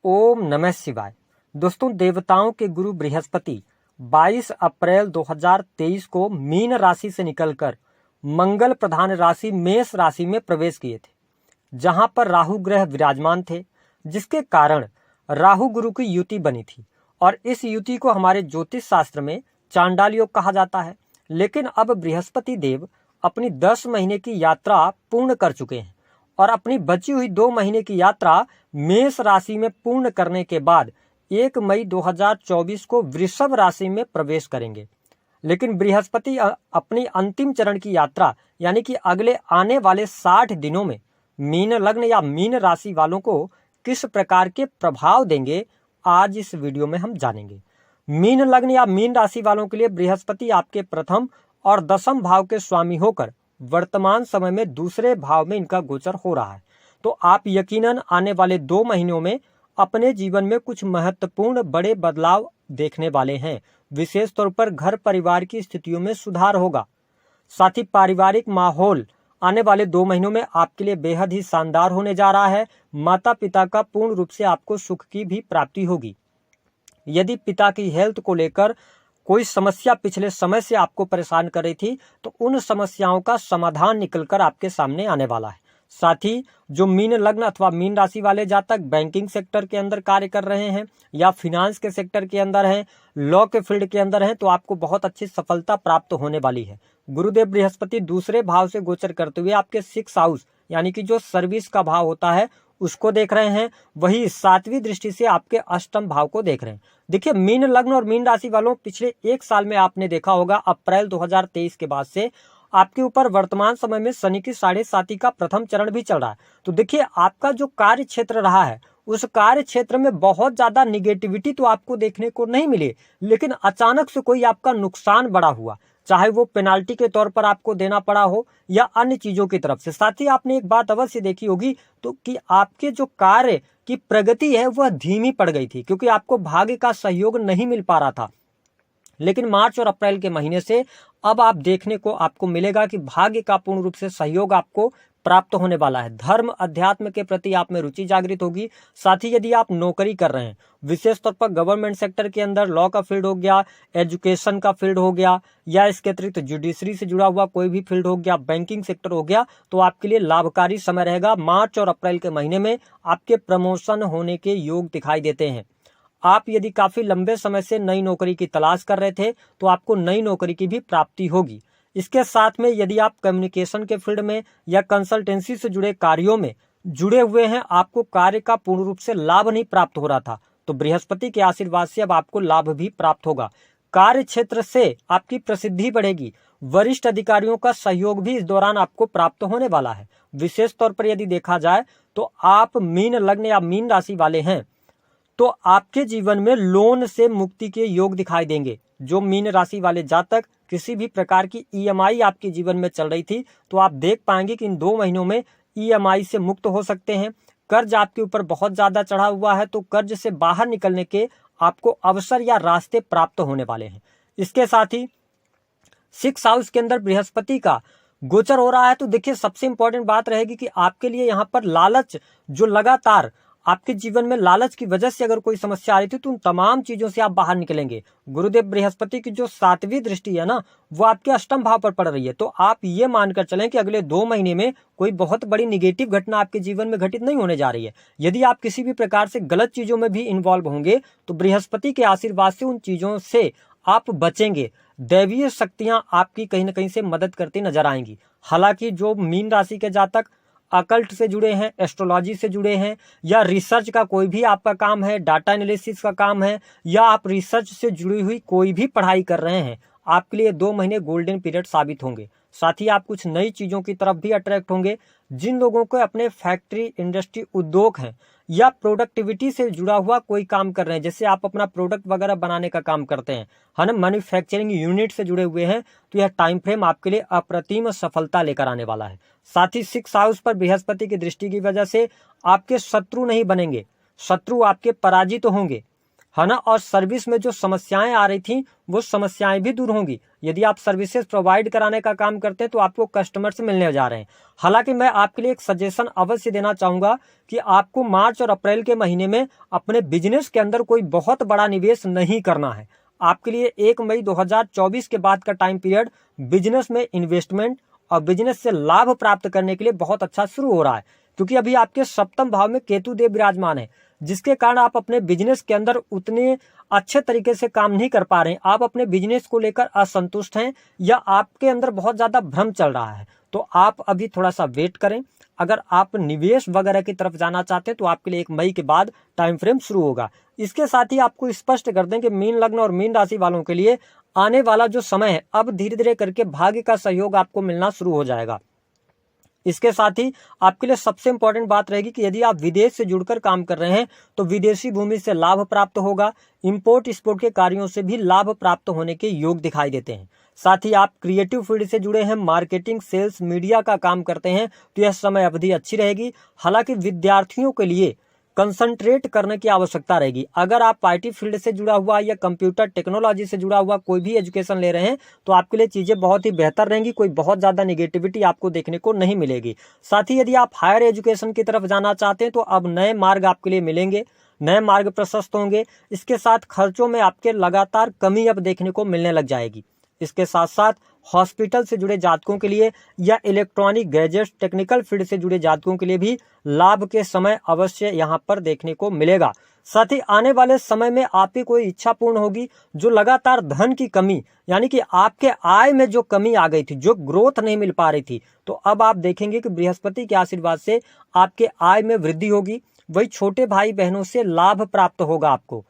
ओम नमः शिवाय। दोस्तों, देवताओं के गुरु बृहस्पति 22 अप्रैल 2023 को मीन राशि से निकलकर मंगल प्रधान राशि मेष राशि में प्रवेश किए थे, जहां पर राहु ग्रह विराजमान थे, जिसके कारण राहु गुरु की युति बनी थी और इस युति को हमारे ज्योतिष शास्त्र में चांडाल योग कहा जाता है। लेकिन अब बृहस्पति देव अपनी 10 महीने की यात्रा पूर्ण कर चुके हैं और अपनी बची हुई 2 महीने की यात्रा मेष राशि में पूर्ण करने के बाद 1 मई 2024 को वृषभ राशि में प्रवेश करेंगे। लेकिन बृहस्पति अपनी अंतिम चरण की यात्रा यानी कि अगले आने वाले 60 दिनों में मीन लग्न या मीन राशि वालों को किस प्रकार के प्रभाव देंगे, आज इस वीडियो में हम जानेंगे। मीन लग्न या मीन राशि वालों के लिए बृहस्पति आपके प्रथम और दसम भाव के स्वामी होकर वर्तमान समय में दूसरे भाव में इनका गोचर हो रहा है। तो आप यकीनन आने वाले 2 महीनों में अपने जीवन में कुछ महत्वपूर्ण बड़े बदलाव देखने वाले हैं। विशेष तौर पर घर परिवार की स्थितियों में सुधार होगा। साथ ही पारिवारिक माहौल आने वाले 2 महीनों में आपके लिए बेहद ही शानदार होने जा रहा है। माता पिता का पूर्ण रूप से आपको सुख की भी प्राप्ति होगी। यदि पिता की हेल्थ को लेकर कोई समस्या पिछले समय से आपको परेशान कर रही थी, तो उन समस्याओं का समाधान निकलकर आपके सामने आने वाला है। साथ ही जो मीन लग्न अथवा मीन राशि वाले जातक बैंकिंग सेक्टर के अंदर कार्य कर रहे हैं या फिनांस के सेक्टर के अंदर हैं, लॉ के फील्ड के अंदर हैं, तो आपको बहुत अच्छी सफलता प्राप्त होने वाली है। गुरुदेव बृहस्पति दूसरे भाव से गोचर करते हुए आपके 6th हाउस यानी कि जो सर्विस का भाव होता है उसको देख रहे हैं, वही 7वीं दृष्टि से आपके अष्टम भाव को देख रहे हैं। देखिए, मीन लग्न और मीन राशि वालों, पिछले 1 साल में आपने देखा होगा अप्रैल 2023 के बाद से आपके ऊपर वर्तमान समय में शनि की 7.5 का प्रथम चरण भी चल रहा है। तो देखिए, आपका जो कार्य क्षेत्र रहा है उस कार्य क्षेत्र में बहुत ज्यादा निगेटिविटी तो आपको देखने को नहीं मिली, लेकिन अचानक से कोई आपका नुकसान बड़ा हुआ, चाहे वो पेनाल्टी के तौर पर आपको देना पड़ा हो या अन्य चीजों की तरफ से। साथ ही आपने एक बात अवश्य देखी होगी तो कि आपके जो कार्य की प्रगति है वह धीमी पड़ गई थी, क्योंकि आपको भाग्य का सहयोग नहीं मिल पा रहा था। लेकिन मार्च और अप्रैल के महीने से अब आप देखने को आपको मिलेगा कि भाग्य का पूर्ण रूप से सहयोग आपको प्राप्त होने वाला है। धर्म अध्यात्म के प्रति आप में रुचि जागृत होगी। साथ ही यदि आप नौकरी कर रहे हैं, विशेष तौर पर गवर्नमेंट सेक्टर के अंदर लॉ का फील्ड हो गया, एजुकेशन का फील्ड हो गया, या इसके अतिरिक्त जुडिशरी से जुड़ा हुआ कोई भी फील्ड हो गया, बैंकिंग सेक्टर हो गया, तो आपके लिए लाभकारी समय रहेगा। मार्च और अप्रैल के महीने में आपके प्रमोशन होने के योग दिखाई देते हैं। आप यदि काफी लंबे समय से नई नौकरी की तलाश कर रहे थे तो आपको नई नौकरी की भी प्राप्ति होगी। इसके साथ में यदि आप कम्युनिकेशन के फील्ड में या कंसल्टेंसी से जुड़े कार्यों में जुड़े हुए हैं, आपको कार्य का पूर्ण रूप से लाभ नहीं प्राप्त हो रहा था, तो बृहस्पति के आशीर्वाद से अब आपको लाभ भी प्राप्त होगा। कार्य क्षेत्र से आपकी प्रसिद्धि बढ़ेगी। वरिष्ठ अधिकारियों का सहयोग भी इस दौरान आपको प्राप्त होने वाला है। विशेष तौर पर यदि देखा जाए तो आप मीन लग्न या मीन राशि वाले हैं तो आपके जीवन में लोन से मुक्ति के योग दिखाई देंगे। जो मीन राशि वाले जातक किसी भी प्रकार की ईएमआई आपके जीवन में चल रही थी, तो आप देख पाएंगे कि इन 2 महीनों में ईएमआई से मुक्त हो सकते हैं। कर्ज आपके ऊपर बहुत ज्यादा चढ़ा हुआ है, तो कर्ज से बाहर निकलने के आपको अवसर या रास्ते प्राप्त होने वाले हैं। इसके साथ ही 6th हाउस के अंदर बृहस्पति का गोचर हो रहा है, तो देखिए सबसे इंपॉर्टेंट बात रहेगी कि आपके लिए यहाँ पर लालच, जो लगातार आपके जीवन में लालच की वजह से अगर कोई समस्या आ रही थी, तो उन तमाम चीजों से आप बाहर निकलेंगे। गुरुदेव बृहस्पति की जो 7वीं दृष्टि है ना, वो आपके अष्टम भाव पर पड़ रही है। तो आप ये मानकर चलें कि अगले 2 महीने में कोई बहुत बड़ी निगेटिव घटना आपके जीवन में घटित नहीं होने जा रही है। यदि आप किसी भी प्रकार से गलत चीजों में भी इन्वॉल्व होंगे, तो बृहस्पति के आशीर्वाद से उन चीजों से आप बचेंगे। दैवीय शक्तियां आपकी कहीं ना कहीं से मदद करती नजर आएंगी। हालांकि जो मीन राशि के जातक अकल्ट से जुड़े हैं, एस्ट्रोलॉजी से जुड़े हैं, या रिसर्च का कोई भी आपका काम है, डाटा एनालिसिस का काम है, या आप रिसर्च से जुड़ी हुई कोई भी पढ़ाई कर रहे हैं, आपके लिए 2 महीने गोल्डन पीरियड साबित होंगे। साथ ही आप कुछ नई चीजों की तरफ भी अट्रैक्ट होंगे। जिन लोगों को अपने फैक्ट्री, इंडस्ट्री, उद्योग है या प्रोडक्टिविटी से जुड़ा हुआ कोई काम कर रहे हैं, जैसे आप अपना प्रोडक्ट वगैरह बनाने का काम करते हैं, है ना, मैन्युफैक्चरिंग यूनिट से जुड़े हुए हैं, तो यह टाइम फ्रेम आपके लिए अप्रतिम सफलता लेकर आने वाला है। साथ ही 6th हाउस पर बृहस्पति की दृष्टि की वजह से आपके शत्रु नहीं बनेंगे, शत्रु आपके पराजित होंगे। है ना, और सर्विस में जो समस्याएं आ रही थी वो समस्याएं भी दूर होंगी। यदि आप सर्विसेज प्रोवाइड कराने का काम करते हैं तो आपको कस्टमर से मिलने जा रहे हैं। हालांकि मैं आपके लिए एक सजेशन अवश्य देना चाहूंगा कि आपको मार्च और अप्रैल के महीने में अपने बिजनेस के अंदर कोई बहुत बड़ा निवेश नहीं करना है। आपके लिए 1 मई 2024 के बाद का टाइम पीरियड बिजनेस में इन्वेस्टमेंट और बिजनेस से लाभ प्राप्त करने के लिए बहुत अच्छा शुरू हो रहा है, क्योंकि अभी आपके सप्तम भाव में केतु देव विराजमान है, जिसके कारण आप अपने बिजनेस के अंदर उतने अच्छे तरीके से काम नहीं कर पा रहे हैं। आप अपने बिजनेस को लेकर असंतुष्ट हैं या आपके अंदर बहुत ज्यादा भ्रम चल रहा है, तो आप अभी थोड़ा सा वेट करें। अगर आप निवेश वगैरह की तरफ जाना चाहते हैं तो आपके लिए 1 मई के बाद टाइम फ्रेम शुरू होगा। इसके साथ ही आपको स्पष्ट कर दें कि मीन लग्न और मीन राशि वालों के लिए आने वाला जो समय है, अब धीरे धीरे करके भाग्य का सहयोग आपको मिलना शुरू हो जाएगा। इसके साथ ही आपके लिए सबसे इंपॉर्टेंट बात रहेगी कि यदि आप विदेश से जुड़कर काम कर रहे हैं तो विदेशी भूमि से लाभ प्राप्त होगा। इंपोर्ट एक्सपोर्ट के कार्यों से भी लाभ प्राप्त होने के योग दिखाई देते हैं। साथ ही आप क्रिएटिव फील्ड से जुड़े हैं, मार्केटिंग, सेल्स, मीडिया का काम करते हैं तो यह समय अवधि अच्छी रहेगी। हालांकि विद्यार्थियों के लिए कंसंट्रेट करने की आवश्यकता रहेगी। अगर आप आईटी फील्ड से जुड़ा हुआ या कंप्यूटर टेक्नोलॉजी से जुड़ा हुआ कोई भी एजुकेशन ले रहे हैं तो आपके लिए चीजें बहुत ही बेहतर रहेंगी, कोई बहुत ज्यादा नेगेटिविटी आपको देखने को नहीं मिलेगी। साथ ही यदि आप हायर एजुकेशन की तरफ जाना चाहते हैं तो अब नए मार्ग आपके लिए मिलेंगे, नए मार्ग प्रशस्त होंगे। इसके साथ खर्चों में आपके लगातार कमी अब देखने को मिलने लग जाएगी। इसके साथ साथ हॉस्पिटल से जुड़े जातकों के लिए या इलेक्ट्रॉनिक गैजेट्स, टेक्निकल फील्ड से जुड़े जातकों के लिए भी लाभ के समय अवश्य यहाँ पर देखने को मिलेगा। साथ ही आने वाले समय में आपकी कोई इच्छा पूर्ण होगी। जो लगातार धन की कमी, यानी कि आपके आय में जो कमी आ गई थी, जो ग्रोथ नहीं मिल पा रही थी, तो अब आप देखेंगे कि बृहस्पति के आशीर्वाद से आपके आय में वृद्धि होगी। वही छोटे भाई बहनों से लाभ प्राप्त होगा आपको।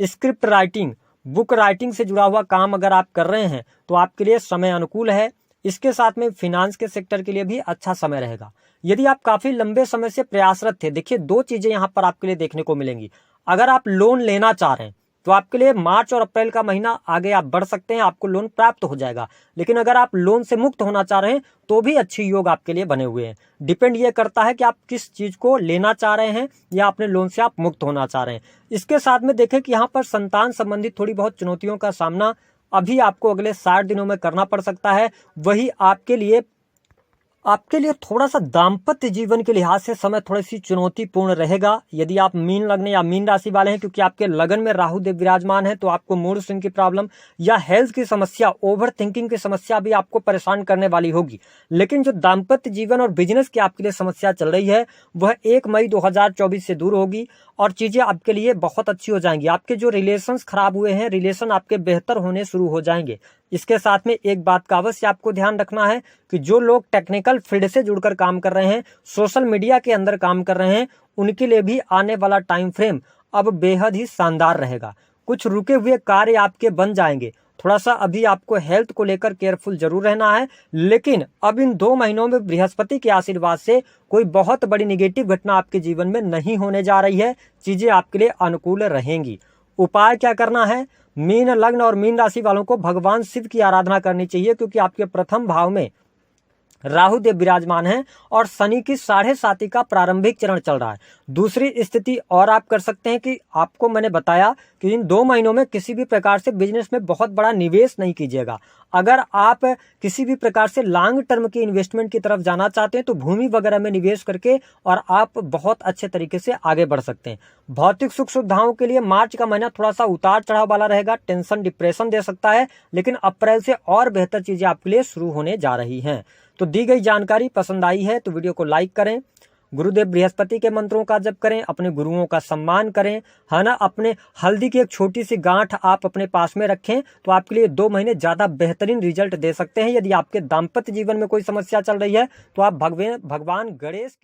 स्क्रिप्ट राइटिंग, बुक राइटिंग से जुड़ा हुआ काम अगर आप कर रहे हैं तो आपके लिए समय अनुकूल है। इसके साथ में फिनांस के सेक्टर के लिए भी अच्छा समय रहेगा। यदि आप काफी लंबे समय से प्रयासरत थे, देखिए 2 चीजें यहाँ पर आपके लिए देखने को मिलेंगी। अगर आप लोन लेना चाह रहे हैं तो आपके लिए मार्च और अप्रैल का महीना आगे आप बढ़ सकते हैं, आपको लोन प्राप्त हो जाएगा। लेकिन अगर आप लोन से मुक्त होना चाह रहे हैं तो भी अच्छी योग आपके लिए बने हुए हैं। डिपेंड ये करता है कि आप किस चीज को लेना चाह रहे हैं या अपने लोन से आप मुक्त होना चाह रहे हैं। इसके साथ में देखें कि यहाँ पर संतान संबंधित थोड़ी बहुत चुनौतियों का सामना अभी आपको अगले 60 दिनों में करना पड़ सकता है। वही आपके लिए थोड़ा सा दाम्पत्य जीवन के लिहाज से समय थोड़ी सी चुनौतीपूर्ण रहेगा। यदि आप मीन लग्न या मीन राशि वाले हैं, क्योंकि आपके लगन में राहु देव विराजमान है, तो आपको मूड स्विंग की प्रॉब्लम या हेल्थ की समस्या, ओवर थिंकिंग की समस्या भी आपको परेशान करने वाली होगी। लेकिन जो दाम्पत्य जीवन और बिजनेस की आपके लिए समस्या चल रही है वह 1 मई 2024 से दूर होगी और चीजें आपके लिए बहुत अच्छी हो जाएंगी। आपके जो रिलेशंस खराब हुए हैं, रिलेशन आपके बेहतर होने शुरू हो जाएंगे। इसके साथ में एक बात का अवश्य आपको ध्यान रखना है कि जो लोग टेक्निकल फील्ड से जुड़कर काम कर रहे हैं, सोशल मीडिया के अंदर काम कर रहे हैं, उनके लिए भी आने वाला टाइम फ्रेम अब बेहद ही शानदार रहेगा। कुछ रुके हुए कार्य आपके बन जाएंगे। थोड़ा सा अभी आपको हेल्थ को लेकर केयरफुल जरूर रहना है, लेकिन अब इन 2 महीनों में बृहस्पति के आशीर्वाद से कोई बहुत बड़ी नेगेटिव घटना आपके जीवन में नहीं होने जा रही है। चीजें आपके लिए अनुकूल रहेंगी। उपाय क्या करना है? मीन लग्न और मीन राशि वालों को भगवान शिव की आराधना करनी चाहिए, क्योंकि आपके प्रथम भाव में राहु देव विराजमान है और शनि की 7.5 का प्रारंभिक चरण चल रहा है। दूसरी स्थिति और आप कर सकते हैं कि आपको मैंने बताया कि इन 2 महीनों में किसी भी प्रकार से बिजनेस में बहुत बड़ा निवेश नहीं कीजिएगा। अगर आप किसी भी प्रकार से लॉन्ग टर्म की इन्वेस्टमेंट की तरफ जाना चाहते हैं तो भूमि वगैरह में निवेश करके और आप बहुत अच्छे तरीके से आगे बढ़ सकते हैं। भौतिक सुख सुविधाओं के लिए मार्च का महीना थोड़ा सा उतार चढ़ाव वाला रहेगा, टेंशन डिप्रेशन दे सकता है, लेकिन अप्रैल से और बेहतर चीजें आपके लिए शुरू होने जा रही हैं। तो दी गई जानकारी पसंद आई है तो वीडियो को लाइक करें, गुरुदेव बृहस्पति के मंत्रों का जप करें, अपने गुरुओं का सम्मान करें, है ना। अपने हल्दी की एक छोटी सी गांठ आप अपने पास में रखें तो आपके लिए 2 महीने ज्यादा बेहतरीन रिजल्ट दे सकते हैं। यदि आपके दाम्पत्य जीवन में कोई समस्या चल रही है तो आप भगवान गणेश